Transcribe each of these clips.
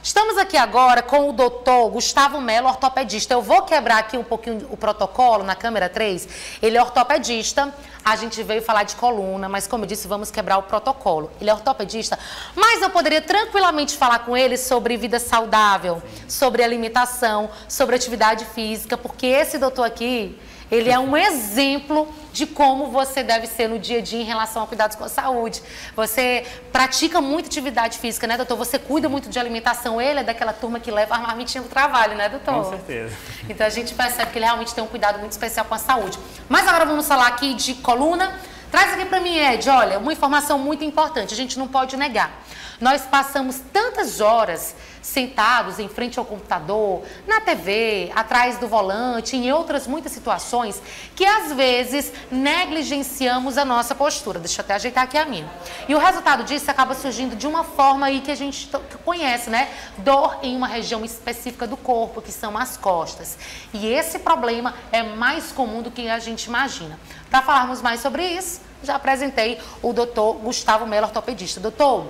Estamos aqui agora com o doutor Gustavo Mello, ortopedista. Eu vou quebrar aqui um pouquinho o protocolo na câmera 3. Ele é ortopedista, a gente veio falar de coluna, mas como eu disse, vamos quebrar o protocolo. Ele é ortopedista, mas eu poderia tranquilamente falar com ele sobre vida saudável, sobre alimentação, sobre atividade física, porque esse doutor aqui, ele é um exemplo de como você deve ser no dia a dia em relação a cuidados com a saúde. Você pratica muita atividade física, né, doutor? Você cuida muito de alimentação. Ele é daquela turma que leva a marmitinha do trabalho, né, doutor? Com certeza. Então a gente percebe que ele realmente tem um cuidado muito especial com a saúde. Mas agora vamos falar aqui de coluna. Traz aqui para mim, Ed, olha, uma informação muito importante, a gente não pode negar. Nós passamos tantas horas sentados em frente ao computador, na TV, atrás do volante, em outras muitas situações, que às vezes negligenciamos a nossa postura. Deixa eu até ajeitar aqui a minha. E o resultado disso acaba surgindo de uma forma aí que a gente conhece, né? Dor em uma região específica do corpo, que são as costas. E esse problema é mais comum do que a gente imagina. Para falarmos mais sobre isso, já apresentei o doutor Gustavo Mello, ortopedista. Doutor,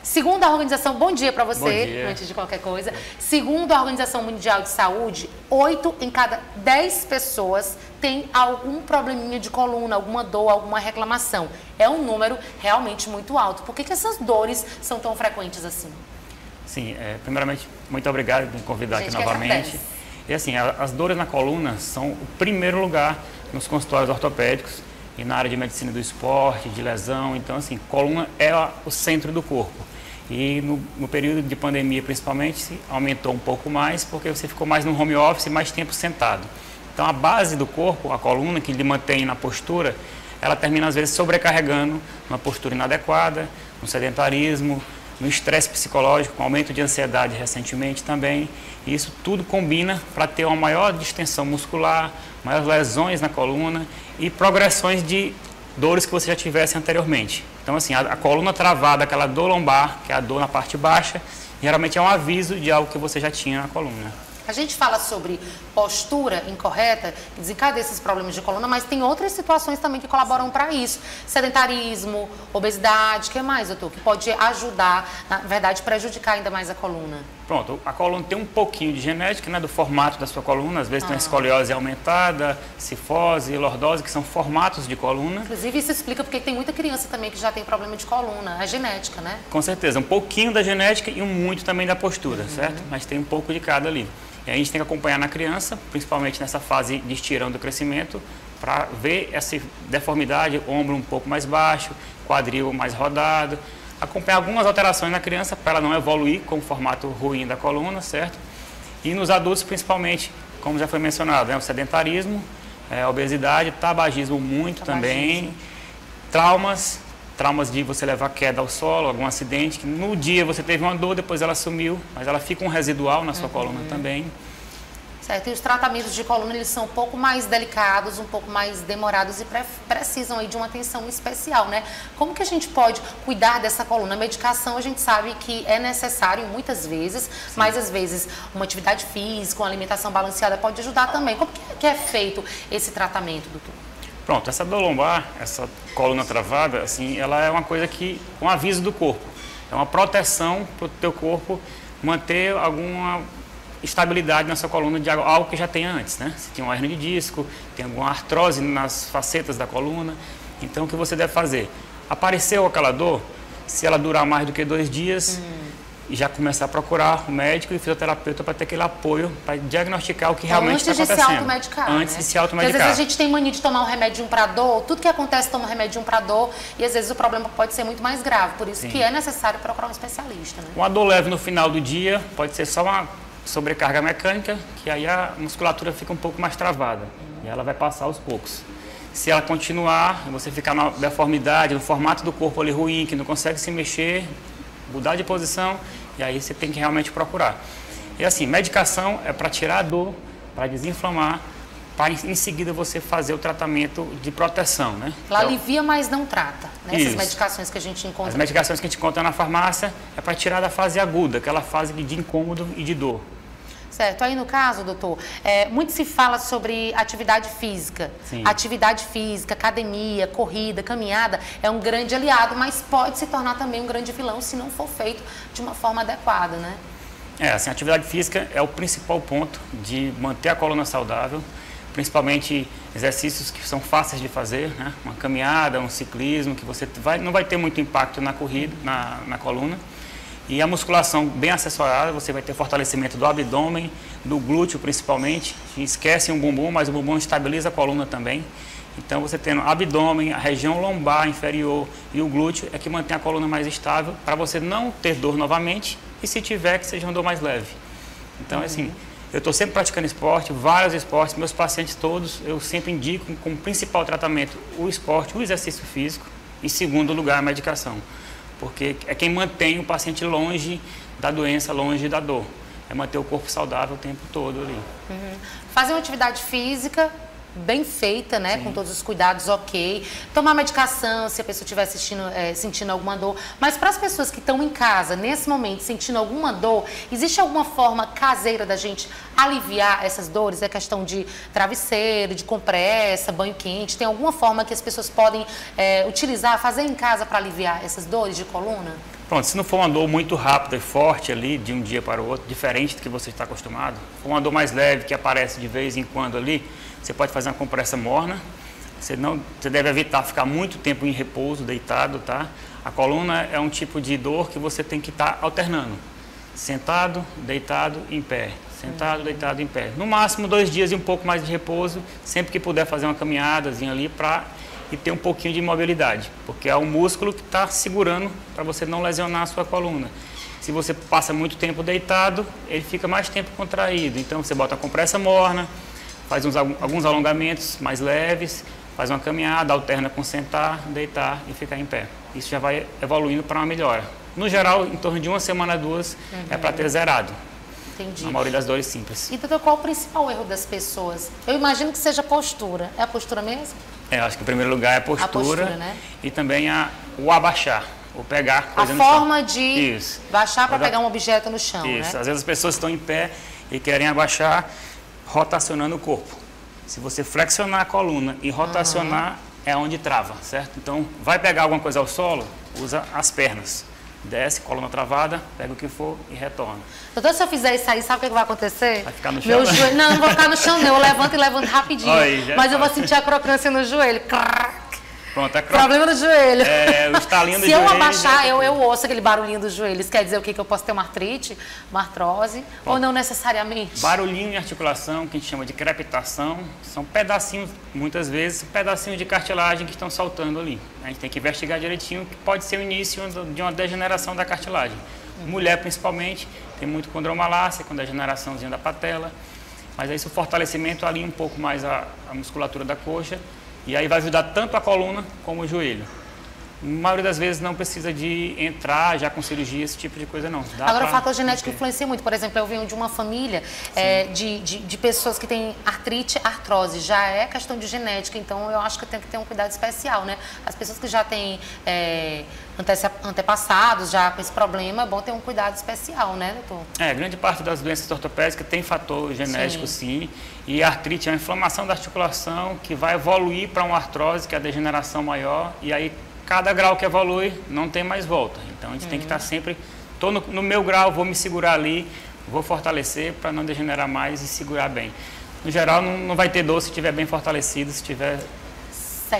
segundo a organização, bom dia para você, antes de qualquer coisa. Segundo a Organização Mundial de Saúde, 8 em cada 10 pessoas têm algum probleminha de coluna, alguma dor, alguma reclamação. É um número realmente muito alto. Por que essas dores são tão frequentes assim? Sim, primeiramente, muito obrigado por me convidar aqui novamente. E assim, as dores na coluna são o primeiro lugar nos consultórios ortopédicos e na área de medicina do esporte, de lesão. Então, assim, coluna é o centro do corpo. E no período de pandemia, principalmente, aumentou um pouco mais, porque você ficou mais no home office, mais tempo sentado. Então, a base do corpo, a coluna, que lhe mantém na postura, ela termina, às vezes, sobrecarregando uma postura inadequada, no sedentarismo, no estresse psicológico, com aumento de ansiedade recentemente também. E isso tudo combina para ter uma maior distensão muscular, maiores lesões na coluna e progressões de dores que você já tivesse anteriormente. Então, assim, a coluna travada, aquela dor lombar, que é a dor na parte baixa, geralmente é um aviso de algo que você já tinha na coluna. A gente fala sobre postura incorreta, que desencadeia esses problemas de coluna, mas tem outras situações também que colaboram para isso. Sedentarismo, obesidade, o que mais, doutor? Que pode ajudar, na verdade, prejudicar ainda mais a coluna. Pronto, a coluna tem um pouquinho de genética, né, do formato da sua coluna. Às vezes tem uma escoliose aumentada, cifose, lordose, que são formatos de coluna. Inclusive, isso explica porque tem muita criança também que já tem problema de coluna. É genética, né? Com certeza, um pouquinho da genética e muito também da postura, certo? Mas tem um pouco de cada ali. E a gente tem que acompanhar na criança, principalmente nessa fase de estirão do crescimento, para ver essa deformidade, ombro um pouco mais baixo, quadril mais rodado, acompanhar algumas alterações na criança para ela não evoluir com o formato ruim da coluna, certo? E nos adultos, principalmente, como já foi mencionado, né, o sedentarismo, a obesidade, tabagismo muito também, traumas de você levar queda ao solo, algum acidente, que no dia você teve uma dor, depois ela sumiu, mas ela fica um residual na sua coluna também. Certo, e os tratamentos de coluna, eles são um pouco mais delicados, um pouco mais demorados e precisam aí de uma atenção especial, né? Como que a gente pode cuidar dessa coluna? A medicação a gente sabe que é necessário muitas vezes, mas às vezes uma atividade física, uma alimentação balanceada pode ajudar também. Como que é feito esse tratamento, doutor? Pronto, essa dor lombar, essa coluna travada, assim, ela é uma coisa que, um aviso do corpo. É uma proteção para o teu corpo manter alguma estabilidade na sua coluna de algo que já tem antes, né? Se tem uma hernia de disco, tem alguma artrose nas facetas da coluna. Então, o que você deve fazer? Apareceu aquela dor, se ela durar mais do que 2 dias, e já começar a procurar o médico e o fisioterapeuta para ter aquele apoio, para diagnosticar o que realmente está acontecendo. Antes de se automedicar, Antes de se automedicar. Porque às vezes a gente tem mania de tomar um remédio para dor, tudo que acontece toma um remédio para dor, e às vezes o problema pode ser muito mais grave, por isso que é necessário procurar um especialista, né? Uma dor leve no final do dia pode ser só uma sobrecarga mecânica, que aí a musculatura fica um pouco mais travada, e ela vai passar aos poucos. Se ela continuar, você ficar na deformidade, no formato do corpo ali ruim, que não consegue se mexer, mudar de posição, e aí você tem que realmente procurar. E assim, medicação é para tirar a dor, para desinflamar, para em seguida você fazer o tratamento de proteção, né? Ela alivia, mas não trata, né? Essas medicações que a gente encontra. As medicações que a gente encontra na farmácia é para tirar da fase aguda, aquela fase de incômodo e de dor. Certo. Aí, no caso, doutor, muito se fala sobre atividade física. Sim. Atividade física, academia, corrida, caminhada, é um grande aliado, mas pode se tornar também um grande vilão se não for feito de uma forma adequada, né? Assim, a atividade física é o principal ponto de manter a coluna saudável, principalmente exercícios que são fáceis de fazer, né? Uma caminhada, um ciclismo, que você não vai ter muito impacto na corrida, na coluna. E a musculação bem assessorada, você vai ter fortalecimento do abdômen, do glúteo principalmente. A gente esquece um bumbum, mas o bumbum estabiliza a coluna também. Então, você tendo abdômen, a região lombar inferior e o glúteo é que mantém a coluna mais estável para você não ter dor novamente e, se tiver, que seja uma dor mais leve. Então, assim, eu estou sempre praticando esporte, vários esportes, meus pacientes todos, eu sempre indico como principal tratamento o esporte, o exercício físico e, em segundo lugar, a medicação. Porque é quem mantém o paciente longe da doença, longe da dor. É manter o corpo saudável o tempo todo ali. Fazer uma atividade física bem feita, né? Sim. Com todos os cuidados, ok. Tomar medicação, se a pessoa estiver sentindo alguma dor. Mas para as pessoas que estão em casa, nesse momento, sentindo alguma dor, existe alguma forma caseira da gente aliviar essas dores? É questão de travesseiro, de compressa, banho quente? Tem alguma forma que as pessoas podem utilizar, fazer em casa para aliviar essas dores de coluna? Pronto, se não for uma dor muito rápida e forte ali, de um dia para o outro, diferente do que você está acostumado, for uma dor mais leve que aparece de vez em quando ali, você pode fazer uma compressa morna. Você deve evitar ficar muito tempo em repouso, deitado, tá? A coluna é um tipo de dor que você tem que estar alternando. Sentado, deitado, em pé. Sentado, deitado, em pé. No máximo 2 dias e um pouco mais de repouso, sempre que puder fazer uma caminhadazinha ali e ter um pouquinho de mobilidade, porque é o músculo que está segurando para você não lesionar a sua coluna. Se você passa muito tempo deitado, ele fica mais tempo contraído. Então você bota a compressa morna, faz alguns alongamentos mais leves, faz uma caminhada, alterna com sentar, deitar e ficar em pé. Isso já vai evoluindo para uma melhora. No geral, em torno de 1 semana, 2, é para ter zerado. Entendi. A maioria das dores simples. E, doutor, qual o principal erro das pessoas? Eu imagino que seja a postura. É a postura mesmo? Acho que em primeiro lugar é a postura, né? E também o abaixar, ou pegar coisa no chão. A chão. Forma de baixar para pegar um objeto no chão, Isso. né? Às vezes as pessoas estão em pé e querem abaixar rotacionando o corpo. Se você flexionar a coluna e rotacionar, é onde trava, certo? Então, vai pegar alguma coisa ao solo, usa as pernas. Desce, coluna travada, pega o que for e retorna. Doutor, se eu fizer isso aí, sabe o que vai acontecer? Vai ficar no chão? Meu joelho... Não, não vou ficar no chão não, eu levanto rapidinho. Mas eu vou sentir a crocância no joelho. Pronto, Problema no joelho. O estalinho do Se joelho. Se eu abaixar, eu ouço aquele barulhinho dos joelhos. Quer dizer o quê? Que eu posso ter uma artrite, uma artrose, ou não necessariamente? Barulhinho em articulação, que a gente chama de crepitação, são pedacinhos, muitas vezes, pedacinhos de cartilagem que estão saltando ali. A gente tem que investigar direitinho, que pode ser o início de uma degeneração da cartilagem. Mulher, principalmente, tem muito condromalácia, com degeneraçãozinha da patela, mas aí o fortalecimento alinha um pouco mais a musculatura da coxa, e aí vai ajudar tanto a coluna como o joelho. A maioria das vezes não precisa de entrar já com cirurgia, esse tipo de coisa não. Agora o fator genético influencia muito. Por exemplo, eu venho de uma família de pessoas que têm artrite, artrose. Já é questão de genética, então eu acho que tem que ter um cuidado especial, né? As pessoas que já têm antepassados já com esse problema, é bom ter um cuidado especial, né, doutor? Grande parte das doenças ortopédicas tem fator genético, sim. E a artrite é uma inflamação da articulação que vai evoluir para uma artrose, que é a degeneração maior, e aí cada grau que evolui não tem mais volta. Então a gente tem que estar sempre, estou no meu grau, vou me segurar ali, vou fortalecer para não degenerar mais e segurar bem. No geral não vai ter dor se estiver bem fortalecido, se estiver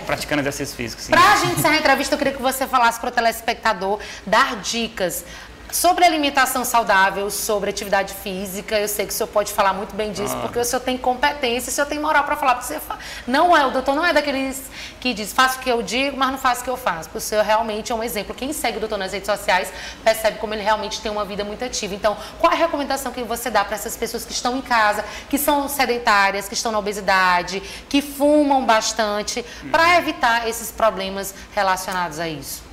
praticando exercício físico. Para a gente encerrar a entrevista, eu queria que você falasse para o telespectador, dar dicas sobre alimentação saudável, sobre atividade física. Eu sei que o senhor pode falar muito bem disso, porque o senhor tem competência, o senhor tem moral para falar. Porque você o doutor não é daqueles que diz, faço o que eu digo, mas não faço o que eu faço. O senhor realmente é um exemplo. Quem segue o doutor nas redes sociais percebe como ele realmente tem uma vida muito ativa. Então, qual é a recomendação que você dá para essas pessoas que estão em casa, que são sedentárias, que estão na obesidade, que fumam bastante, para evitar esses problemas relacionados a isso?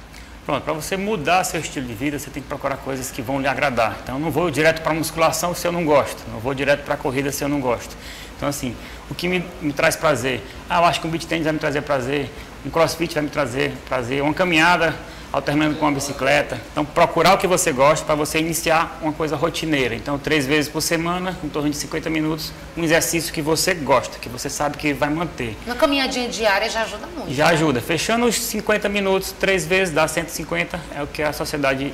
Pronto, para você mudar seu estilo de vida, você tem que procurar coisas que vão lhe agradar. Então, eu não vou direto para a musculação se eu não gosto, não vou direto para a corrida se eu não gosto. Então, assim, o que me traz prazer? Eu acho que um beach tennis vai me trazer prazer, um crossfit vai me trazer prazer, uma caminhada alternando com uma bicicleta. Então, procurar o que você gosta para você iniciar uma coisa rotineira. Então, 3 vezes por semana, em torno de 50 minutos, um exercício que você gosta, que você sabe que vai manter. Uma caminhadinha diária já ajuda muito. Já ajuda. Fechando os 50 minutos, 3 vezes dá 150, é o que a Sociedade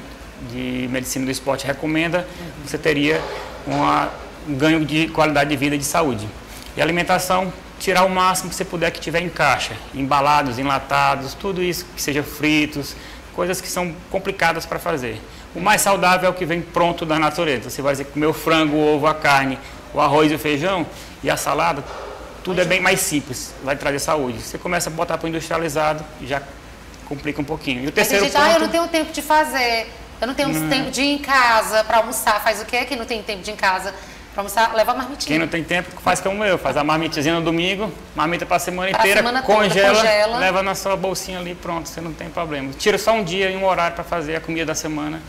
de Medicina do Esporte recomenda você teria um ganho de qualidade de vida e de saúde. E alimentação, tirar o máximo que você puder que tiver em caixa, embalados, enlatados, tudo isso que seja fritos, coisas que são complicadas para fazer. O mais saudável é o que vem pronto da natureza. Você vai dizer que comer o frango, o ovo, a carne, o arroz e o feijão e a salada, tudo é bem mais simples, vai trazer saúde. Você começa a botar para o industrializado e já complica um pouquinho. E o terceiro ponto... eu não tenho tempo de fazer, eu não tenho tempo de ir em casa para almoçar. Faz o quê? Quem não tem tempo de ir em casa para almoçar, leva a marmitinha. Quem não tem tempo, faz como eu, faz a marmitazinha no domingo, marmita para a semana inteira, congela, leva na sua bolsinha ali, pronto, você não tem problema. Tira só um dia e um horário para fazer a comida da semana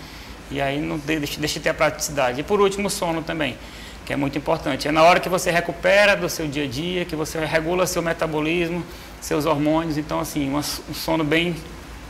e aí não deixa de ter a praticidade. E por último, o sono também, que é muito importante. É na hora que você recupera do seu dia a dia, que você regula seu metabolismo, seus hormônios, então assim, um sono bem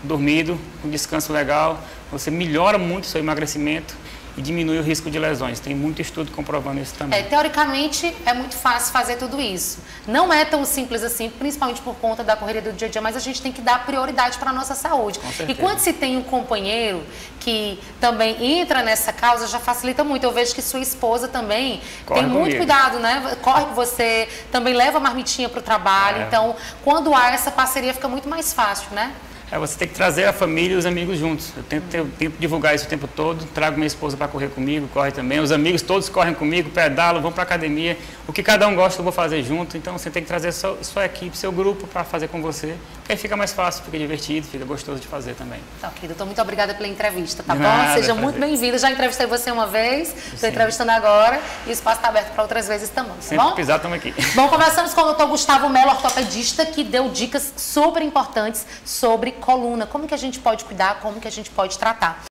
dormido, um descanso legal, você melhora muito o seu emagrecimento e diminui o risco de lesões. Tem muito estudo comprovando isso também. Teoricamente, é muito fácil fazer tudo isso. Não é tão simples assim, principalmente por conta da correria do dia a dia, mas a gente tem que dar prioridade para a nossa saúde. E quando se tem um companheiro que também entra nessa causa, já facilita muito. Eu vejo que sua esposa também tem muito cuidado, né? Corre com você, também leva a marmitinha para o trabalho. Então, quando há essa parceria, fica muito mais fácil, né? Você tem que trazer a família e os amigos juntos. Eu tento divulgar isso o tempo todo, trago minha esposa para correr comigo, corre também. Os amigos todos correm comigo, pedalam, vão para a academia. O que cada um gosta eu vou fazer junto. Então você tem que trazer sua equipe, seu grupo para fazer com você. Porque aí fica mais fácil, fica divertido, fica gostoso de fazer também. Tá, ok, doutor, muito obrigada pela entrevista, tá bom? Seja muito bem-vindo. Já entrevistei você uma vez, estou entrevistando agora e o espaço está aberto para outras vezes também, tá Sempre bom? Pisar, estamos aqui. Bom, conversamos com o doutor Gustavo Mello, ortopedista, que deu dicas super importantes sobre coluna, como que a gente pode cuidar, como que a gente pode tratar.